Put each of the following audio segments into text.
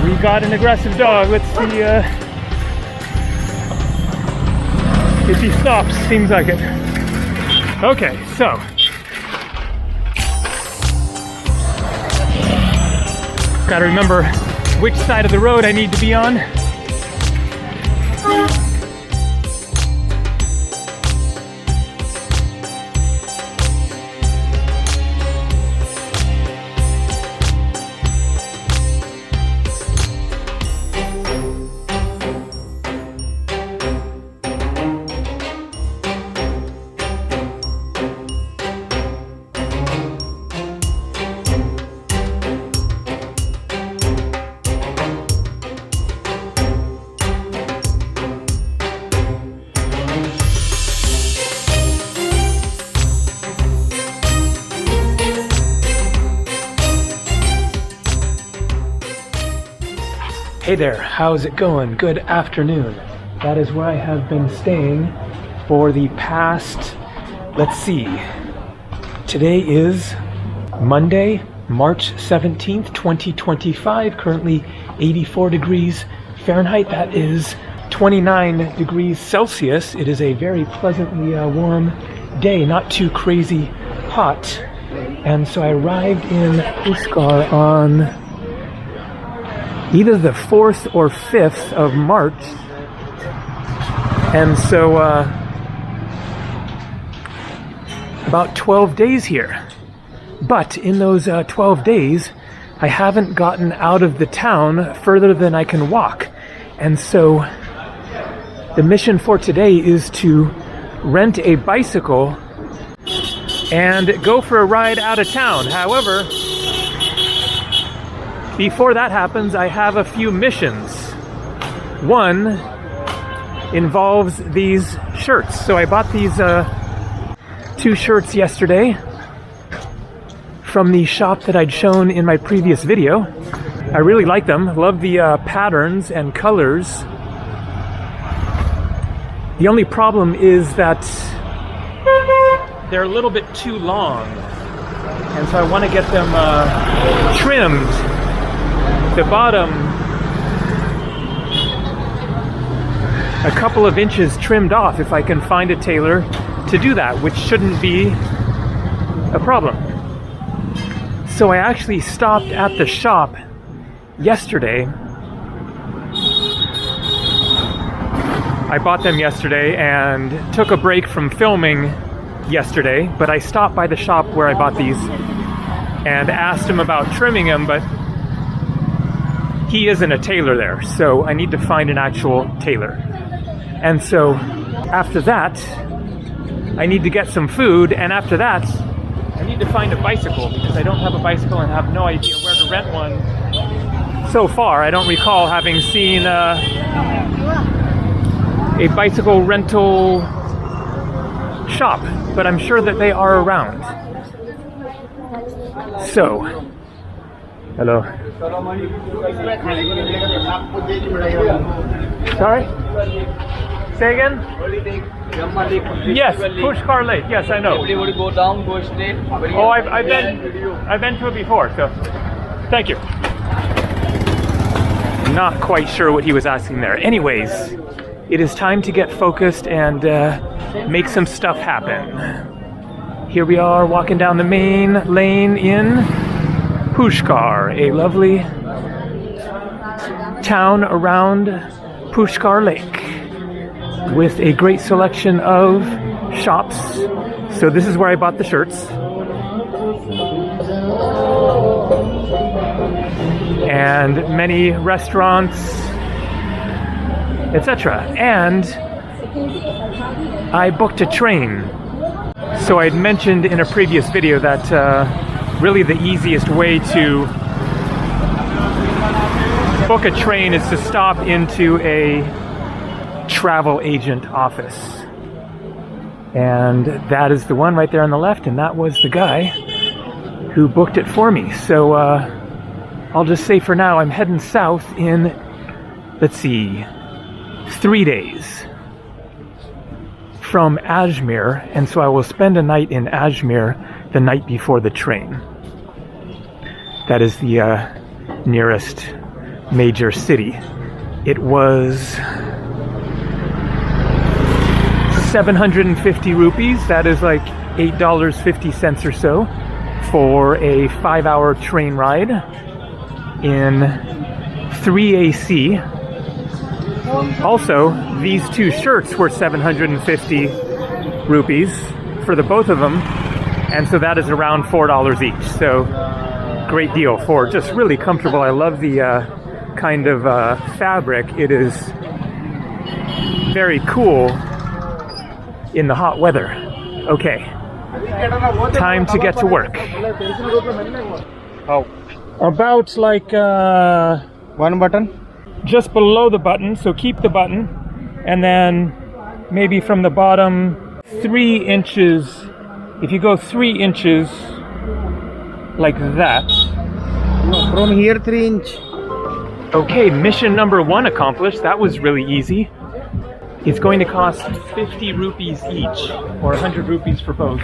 We got an aggressive dog. Let's see if he stops. Seems like it. Okay, so gotta remember which side of the road I need to be on. Hey there, how's it going? Good afternoon. That is where I have been staying for the past, let's see, today is Monday, March 17th, 2025, currently 84 degrees Fahrenheit. That is 29 degrees Celsius. It is a very pleasantly warm day, not too crazy hot. And so I arrived in Pushkar on either the 4th or 5th of March, and so about 12 days here. But in those 12 days, I haven't gotten out of the town further than I can walk. And so the mission for today is to rent a bicycle and go for a ride out of town. However, before that happens, I have a few missions. One involves these shirts. So I bought these 2 shirts yesterday from the shop that I'd shown in my previous video. I really like them. Love the patterns and colors. The only problem is that they're a little bit too long. And so I want to get them trimmed. The bottom a couple of inches trimmed off if I can find a tailor to do that, which shouldn't be a problem. So I actually stopped at the shop yesterday. I bought them yesterday and took a break from filming yesterday, but I stopped by the shop where I bought these and asked him about trimming them, but he isn't a tailor there, so I need to find an actual tailor. And so after that, I need to get some food, and after that, I need to find a bicycle because I don't have a bicycle and have no idea where to rent one. So far, I don't recall having seen a bicycle rental shop, but I'm sure that they are around. So, hello. Sorry? Say again? Yes, Pushkar Lake. Yes, I know. Go down, go straight. Oh, I've been to it before, so thank you. Not quite sure what he was asking there. Anyways, it is time to get focused and make some stuff happen. Here we are walking down the main lane in Pushkar, a lovely town around Pushkar Lake with a great selection of shops. So this is where I bought the shirts. And many restaurants, etc. And I booked a train. So I'd mentioned in a previous video that really the easiest way to book a train is to stop into a travel agent office. And that is the one right there on the left, and that was the guy who booked it for me. So I'll just say for now I'm heading south in, let's see, 3 days from Ajmer, and so I will spend a night in Ajmer the night before the train. That is the nearest major city. It was 750 rupees, that is like $8.50 or so, for a 5-hour train ride in 3 AC. Also, these two shirts were 750 rupees for the both of them, and so that is around $4 each. So great deal for just really comfortable. I love the kind of fabric. It is very cool in the hot weather. Okay, time to get to work. How? About like One button? just below the button, so keep the button, and then maybe from the bottom 3 inches. If you go 3 inches like that. From here 3 inch. Okay, mission number 1 accomplished. That was really easy. It's going to cost 50 rupees each, or 100 rupees for both.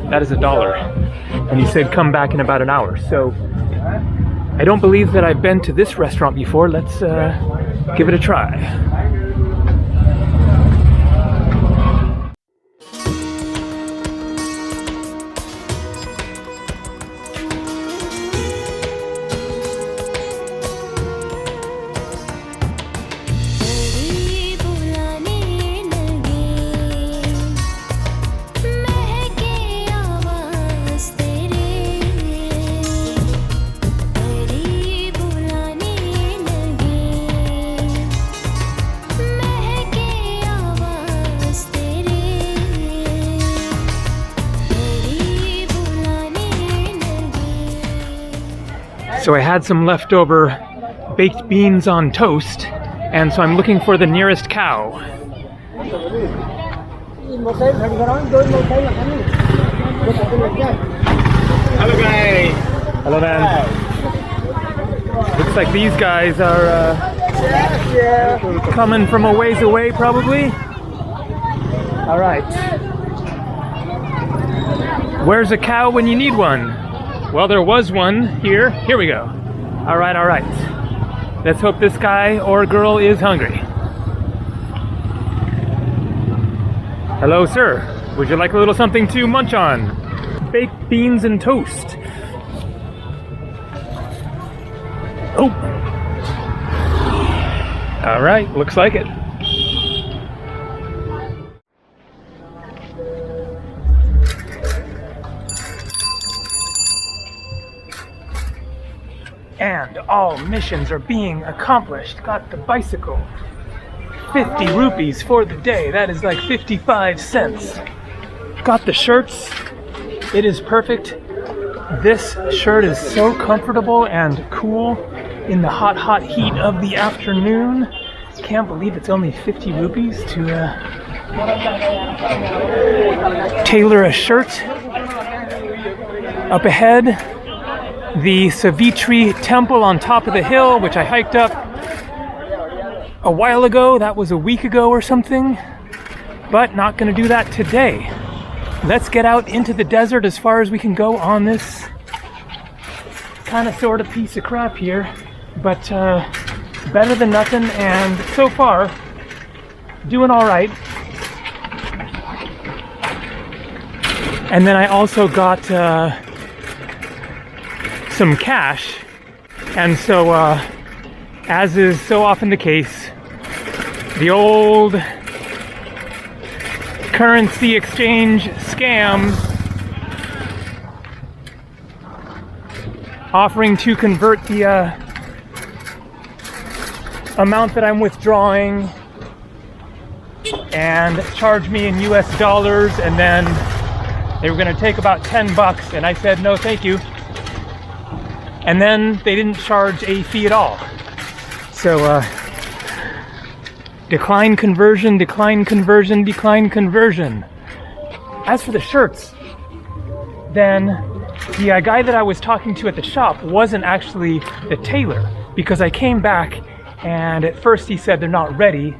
That is $1. And he said come back in about an hour. So I don't believe that I've been to this restaurant before. Let's give it a try. So I had some leftover baked beans on toast, and so I'm looking for the nearest cow. Hello guys. Hello, man. Looks like these guys are coming from a ways away, probably. All right. Where's a cow when you need one? Well, there was one here. Here we go. All right, all right. Let's hope this guy or girl is hungry. Hello, sir. Would you like a little something to munch on? Baked beans and toast. Oh. All right, looks like it. And all missions are being accomplished. Got the bicycle. 50 rupees for the day. That is like 55 cents. Got the shirts. It is perfect. This shirt is so comfortable and cool in the hot, hot heat of the afternoon. Can't believe it's only 50 rupees to tailor a shirt. Up ahead, the Savitri temple on top of the hill, which I hiked up a while ago. That was a week ago or something, but not going to do that today. Let's get out into the desert as far as we can go on this kind of sort of piece of crap here, but better than nothing, and so far doing all right. And then I also got some cash, and so as is so often the case, the old currency exchange scam, offering to convert the amount that I'm withdrawing and charge me in US dollars, and then they were going to take about 10 bucks, and I said no thank you. And then they didn't charge a fee at all. So, decline conversion, decline conversion, decline conversion. As for the shirts, then the guy that I was talking to at the shop wasn't actually the tailor, because I came back and at first he said they're not ready.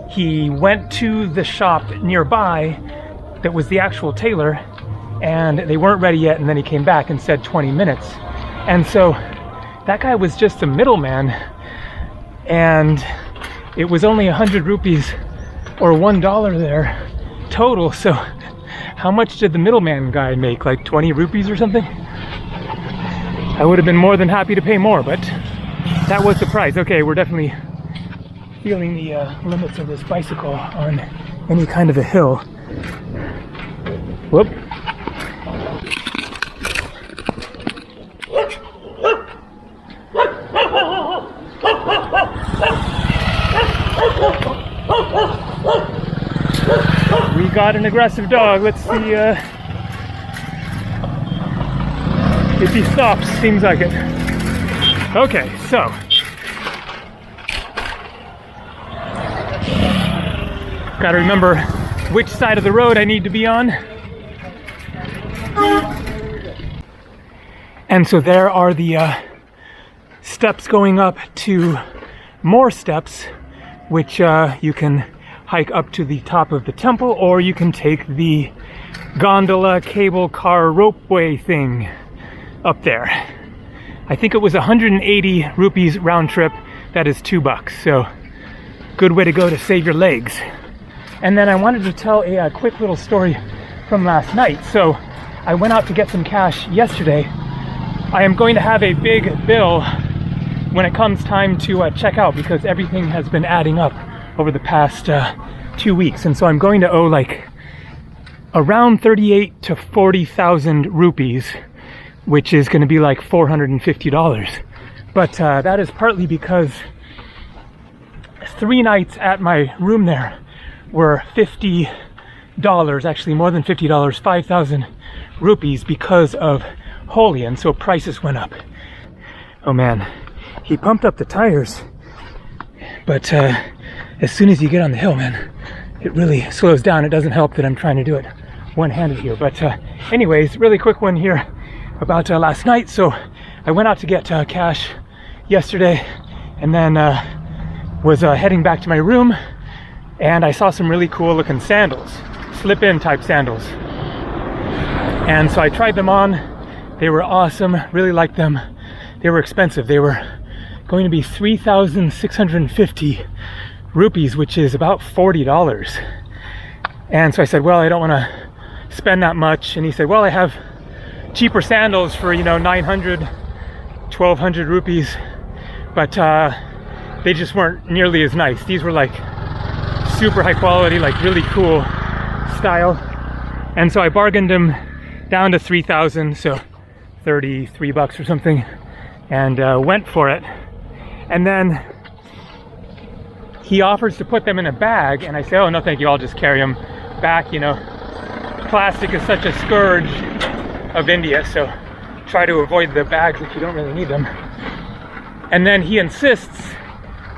He went to the shop nearby that was the actual tailor, and they weren't ready yet, and then he came back and said 20 minutes. And so that guy was just a middleman and it was only 100 rupees or $1 there total. So how much did the middleman guy make? Like 20 rupees or something? I would have been more than happy to pay more, but that was the price. Okay, we're definitely feeling the limits of this bicycle on any kind of a hill. Whoop. We got an aggressive dog. Let's see if he stops. Seems like it. Okay, so gotta remember which side of the road I need to be on. And so there are the steps going up to more steps, which you can hike up to the top of the temple, or you can take the gondola cable car ropeway thing up there. I think it was 180 rupees round trip. That is $2. So good way to go to save your legs. And then I wanted to tell a quick little story from last night. So I went out to get some cash yesterday. I am going to have a big bill when it comes time to check out, because everything has been adding up over the past 2 weeks. And so I'm going to owe like around 38 to 40,000 rupees, which is going to be like $450. But that is partly because 3 nights at my room there were $50, actually more than $50, 5,000 rupees because of Holi, and so prices went up. Oh man, he pumped up the tires, but as soon as you get on the hill, man, it really slows down. It doesn't help that I'm trying to do it one-handed here. But anyways, really quick one here about last night. So I went out to get cash yesterday, and then was heading back to my room, and I saw some really cool looking sandals, slip-in type sandals. And so I tried them on. They were awesome, really liked them. They were expensive. They were going to be 3,650 rupees, which is about $40. And so I said, well, I don't want to spend that much. And he said, well, I have cheaper sandals for, 900, 1,200 rupees, but they just weren't nearly as nice. These were like super high quality, like really cool style. And so I bargained them down to 3,000, so $33 or something, and went for it. And then he offers to put them in a bag, and I say, oh no thank you, I'll just carry them back. Plastic is such a scourge of India, so try to avoid the bags if you don't really need them. And then he insists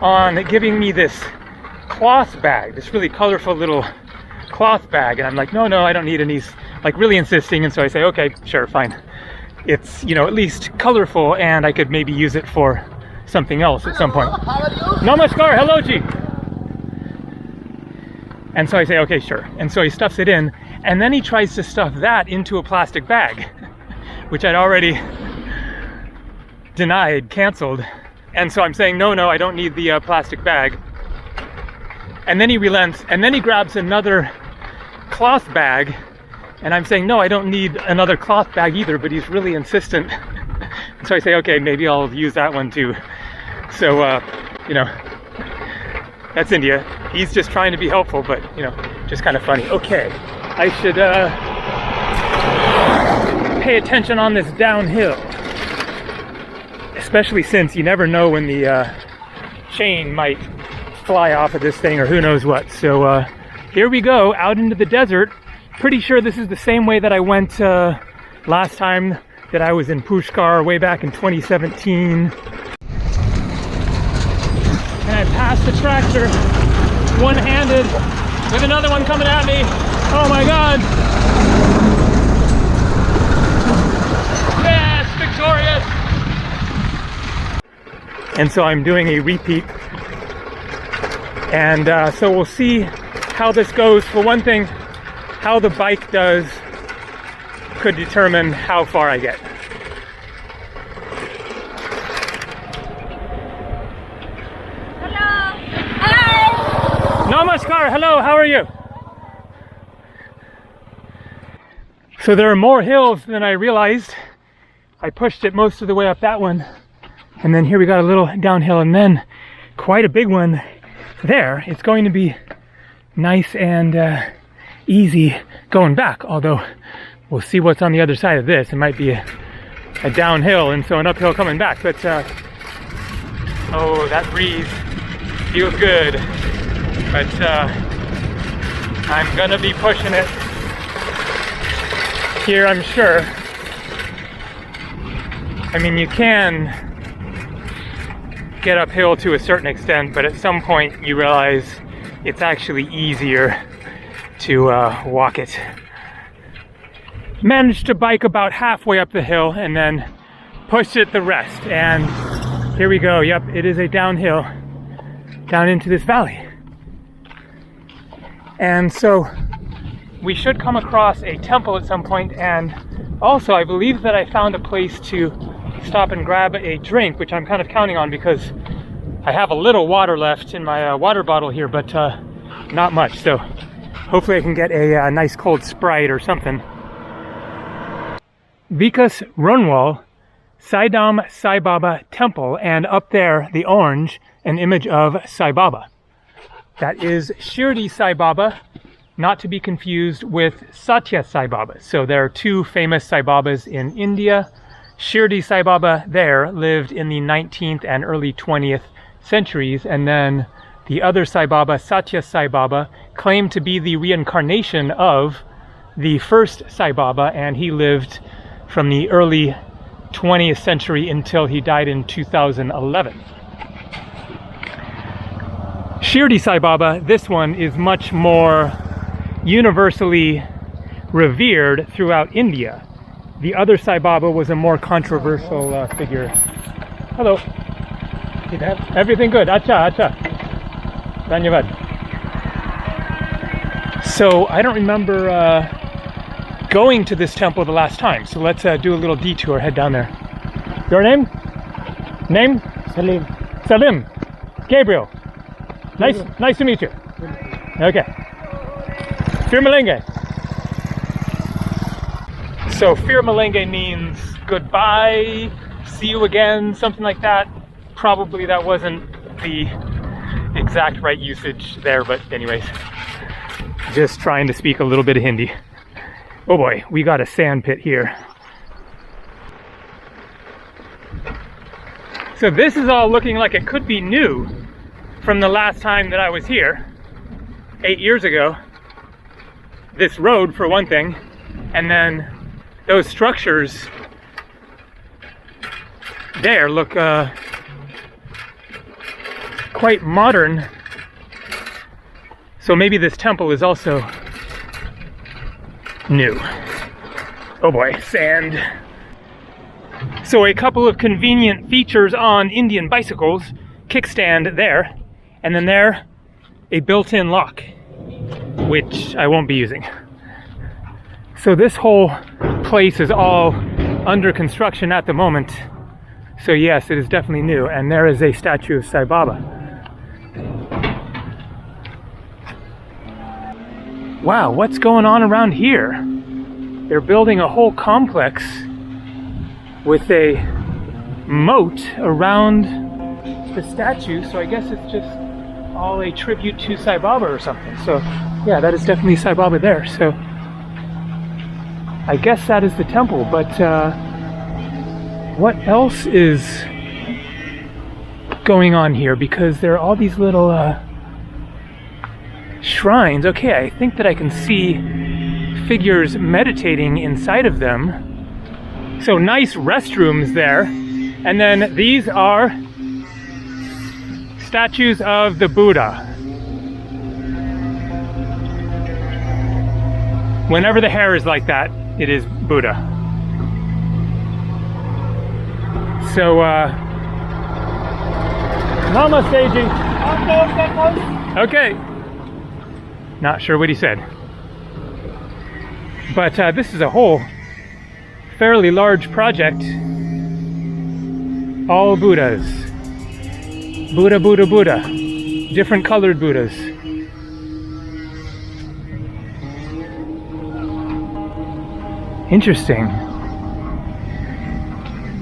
on giving me this cloth bag, this really colorful little cloth bag, and I'm like, no, I don't need any. He's like really insisting, and so I say, okay, sure, fine. It's at least colorful, and I could maybe use it for something else at some point. Namaskar, hello ji. And so I say, okay, sure. And so he stuffs it in, and then he tries to stuff that into a plastic bag, which I'd already denied, canceled. And so I'm saying, no, I don't need the plastic bag. And then he relents, and then he grabs another cloth bag, and I'm saying, no, I don't need another cloth bag either, but he's really insistent. So I say, okay, maybe I'll use that one too. So, that's India. He's just trying to be helpful, but, just kind of funny. Okay, I should pay attention on this downhill, especially since you never know when the chain might fly off of this thing or who knows what. So here we go out into the desert. Pretty sure this is the same way that I went last time that I was in Pushkar way back in 2017. And I passed the tractor one-handed with another one coming at me. Oh my God. Yes, victorious. And so I'm doing a repeat. And so we'll see how this goes. For one thing, how the bike does could determine how far I get. Pushkar, hello, how are you? So there are more hills than I realized. I pushed it most of the way up that one. And then here we got a little downhill and then quite a big one there. It's going to be nice and easy going back, although we'll see what's on the other side of this. It might be a downhill and so an uphill coming back, but oh, that breeze feels good. But I'm gonna be pushing it here, I'm sure. I mean, you can get uphill to a certain extent, but at some point you realize it's actually easier to walk it. Managed to bike about halfway up the hill and then pushed it the rest. And here we go. Yep, it is a downhill down into this valley. And so we should come across a temple at some point, and also I believe that I found a place to stop and grab a drink, which I'm kind of counting on because I have a little water left in my water bottle here, but not much. So hopefully I can get a nice cold Sprite or something. Vikas Runwal Saidam Sai Baba Temple, and up there, the orange, an image of Sai Baba. That is Shirdi Sai Baba, not to be confused with Satya Sai Baba. So there are two famous Sai Babas in India. Shirdi Sai Baba there lived in the 19th and early 20th centuries, and then the other Sai Baba, Satya Sai Baba, claimed to be the reincarnation of the first Sai Baba, and he lived from the early 20th century until he died in 2011. Shirdi Sai Baba, this one is much more universally revered throughout India. The other Sai Baba was a more controversial figure. Hello. Everything good? Acha, acha. Dhanyavad. So I don't remember going to this temple the last time, so let's do a little detour, head down there. Your name? Name? Salim. Salim. Gabriel. Nice to meet you. Okay. Fir Malenge. So Fir Malenge means goodbye, see you again, something like that. Probably that wasn't the exact right usage there, but anyways, just trying to speak a little bit of Hindi. Oh boy, we got a sand pit here. So this is all looking like it could be new from the last time that I was here, 8 years ago. This road, for one thing, and then those structures there look quite modern. So maybe this temple is also new. Oh boy, sand. So a couple of convenient features on Indian bicycles: kickstand there, and then there, a built-in lock, which I won't be using. So this whole place is all under construction at the moment. So yes, it is definitely new. And there is a statue of Sai Baba. Wow, what's going on around here? They're building a whole complex with a moat around the statue. So I guess it's just all a tribute to Sai Baba or something. So yeah, that is definitely Sai Baba there. So I guess that is the temple, but what else is going on here? Because there are all these little shrines. Okay, I think that I can see figures meditating inside of them. So nice restrooms there. And then these are statues of the Buddha. Whenever the hair is like that, it is Buddha. So, namaste, G. Okay. Not sure what he said. But this is a whole fairly large project. All Buddhas. Buddha, Buddha, Buddha. Different colored Buddhas. Interesting.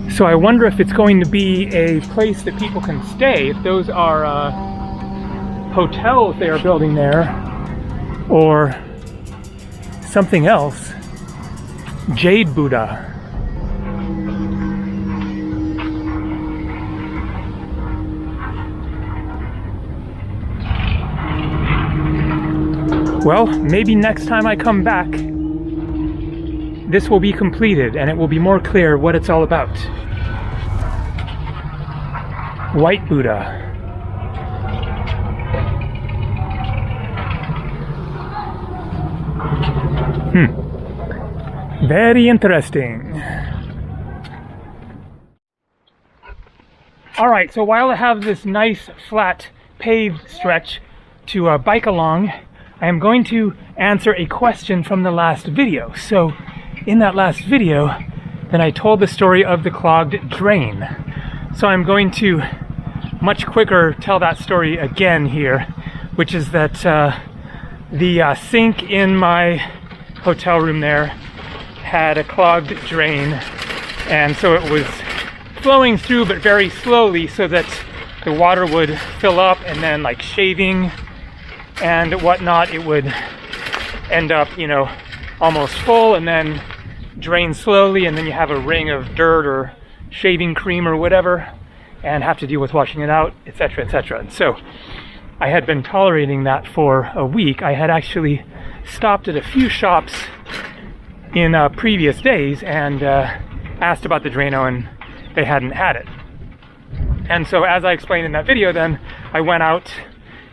So I wonder if it's going to be a place that people can stay, if those are hotels they are building there, or something else. Jade Buddha. Well, maybe next time I come back, this will be completed and it will be more clear what it's all about. White Buddha. Very interesting. All right, so while I have this nice flat paved stretch to bike along, I am going to answer a question from the last video. So in that last video, then I told the story of the clogged drain. So I'm going to much quicker tell that story again here, which is that the sink in my hotel room there had a clogged drain, and so it was flowing through but very slowly so that the water would fill up, and then like shaving and whatnot, it would end up, you know, almost full and then drain slowly, and then you have a ring of dirt or shaving cream or whatever and have to deal with washing it out, etc., etc. And so I had been tolerating that for a week. I had actually stopped at a few shops in previous days and asked about the Drano, and they hadn't had it. And so, as I explained in that video, then I went out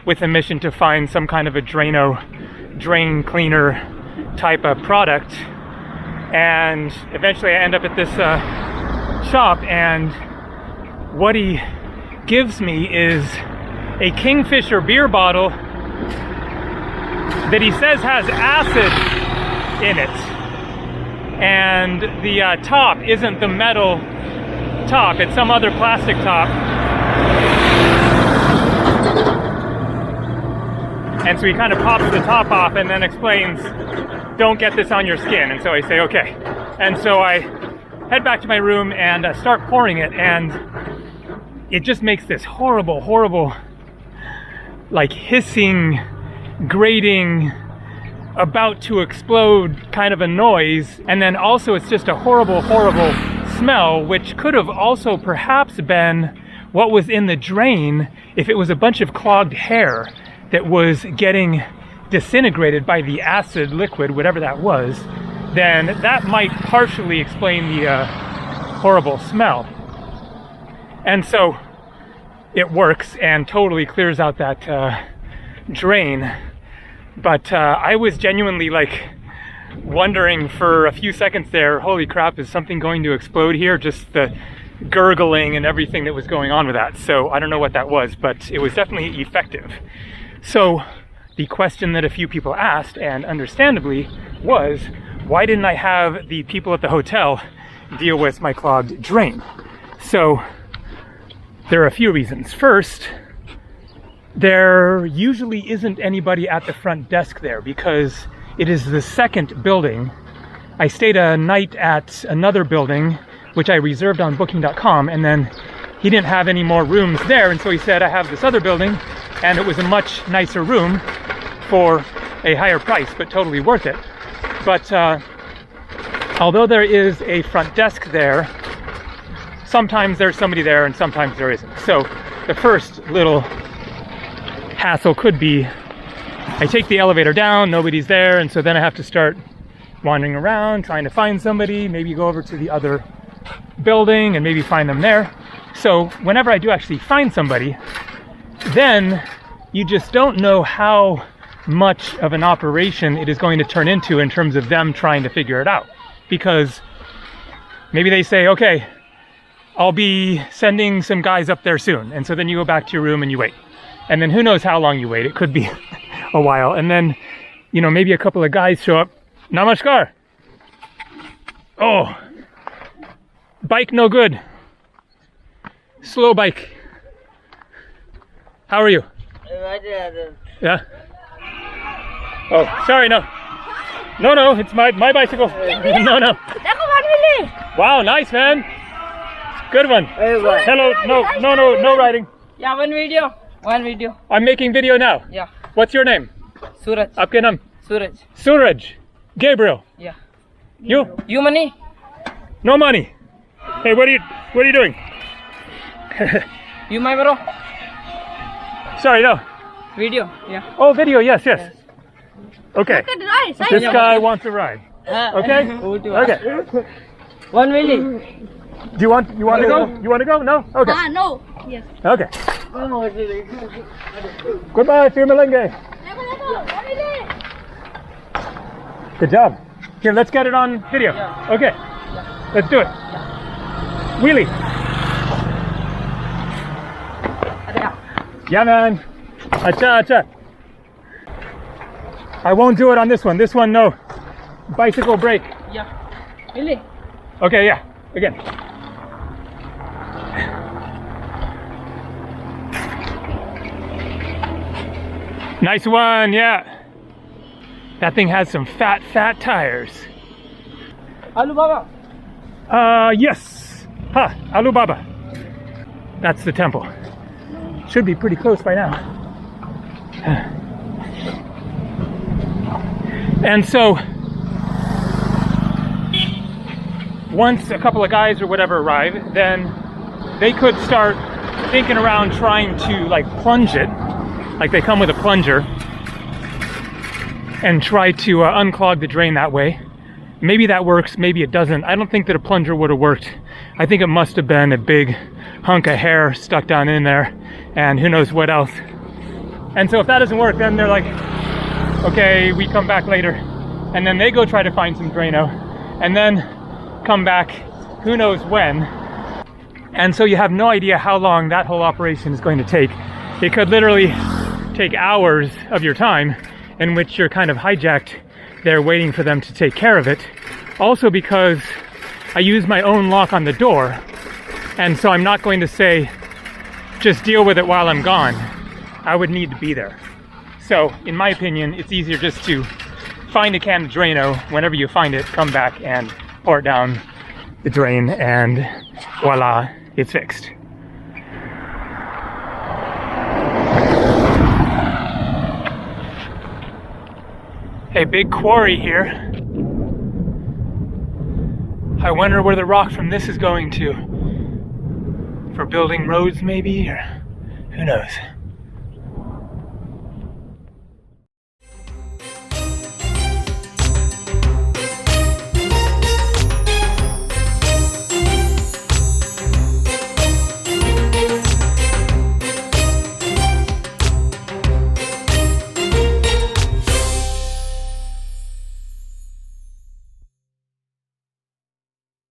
with a mission to find some kind of a Drano drain cleaner type of product, and eventually I end up at this shop, and what he gives me is a Kingfisher beer bottle that he says has acid in it, and the top isn't the metal top, it's some other plastic top. And so he kind of pops the top off and then explains, don't get this on your skin. And so I say, okay. And so I head back to my room and start pouring it, and it just makes this horrible, horrible, like hissing, grating, about to explode kind of a noise. And then also it's just a horrible, horrible smell, which could have also perhaps been what was in the drain if it was a bunch of clogged hair that was getting disintegrated by the acid liquid, whatever that was. Then that might partially explain the horrible smell. And so it works and totally clears out that drain. But I was genuinely like wondering for a few seconds there, holy crap, is something going to explode here? Just the gurgling and everything that was going on with that. So I don't know what that was, but it was definitely effective. So the question that a few people asked, and understandably, was why didn't I have the people at the hotel deal with my clogged drain? So there are a few reasons. First, there usually isn't anybody at the front desk there because it is the second building. I stayed a night at another building, which I reserved on booking.com, and then he didn't have any more rooms there, and so he said, I have this other building, and it was a much nicer room for a higher price, but totally worth it. But although there is a front desk there, sometimes there's somebody there and sometimes there isn't. So the first little hassle could be I take the elevator down, nobody's there, and so then I have to start wandering around trying to find somebody, maybe go over to the other building and maybe find them there. So whenever I do actually find somebody, then you just don't know how much of an operation it is going to turn into in terms of them trying to figure it out. Because maybe they say, okay, I'll be sending some guys up there soon. And so then you go back to your room and you wait. And then who knows how long you wait. It could be a while. And then, you know, maybe a couple of guys show up. Namaskar. Oh, bike no good. Slow bike. How are you? Yeah. Oh, sorry, no. No, it's my bicycle. No. Wow, nice man. Good one. Hello. No riding. Yeah, one video. I'm making video now. Yeah. What's your name? Suraj. आपके नाम? Suraj. Suraj. Gabriel. Yeah. You? Money? No money. Hey, what are you doing? You my bro? Sorry, no. Video. Yeah. Oh, video. Yes. Okay. This guy wants to ride. Okay. Okay. One video. Do you want to go? You want to go? No. Okay. No. Yes. Okay. Goodbye, Firmalenge. Good job. Here, let's get it on video. Okay. Let's do it. Wheelie. Yeah, man. Acha. I won't do it on this one. This one, no. Bicycle brake. Yeah. Really? Okay, yeah. Again. Nice one, yeah. That thing has some fat tires. Alibaba. Yes. Alibaba. That's the temple. Should be pretty close by now. And so, once a couple of guys or whatever arrive, then they could start thinking around trying to like plunge it. Like they come with a plunger and try to unclog the drain that way. Maybe that works, maybe it doesn't. I don't think that a plunger would have worked. I think it must have been a big hunk of hair stuck down in there and who knows what else. And so if that doesn't work, then they're like, okay, we come back later. And then they go try to find some Drano and then come back who knows when. And so you have no idea how long that whole operation is going to take. It could literally take hours of your time in which you're kind of hijacked there waiting for them to take care of it. Also because I use my own lock on the door, and so I'm not going to say, just deal with it while I'm gone. I would need to be there. So, in my opinion, it's easier just to find a can of Drano. Whenever you find it, come back and pour it down the drain, and voila, it's fixed. A big quarry here. I wonder where the rock from this is going to. For building roads maybe, or who knows.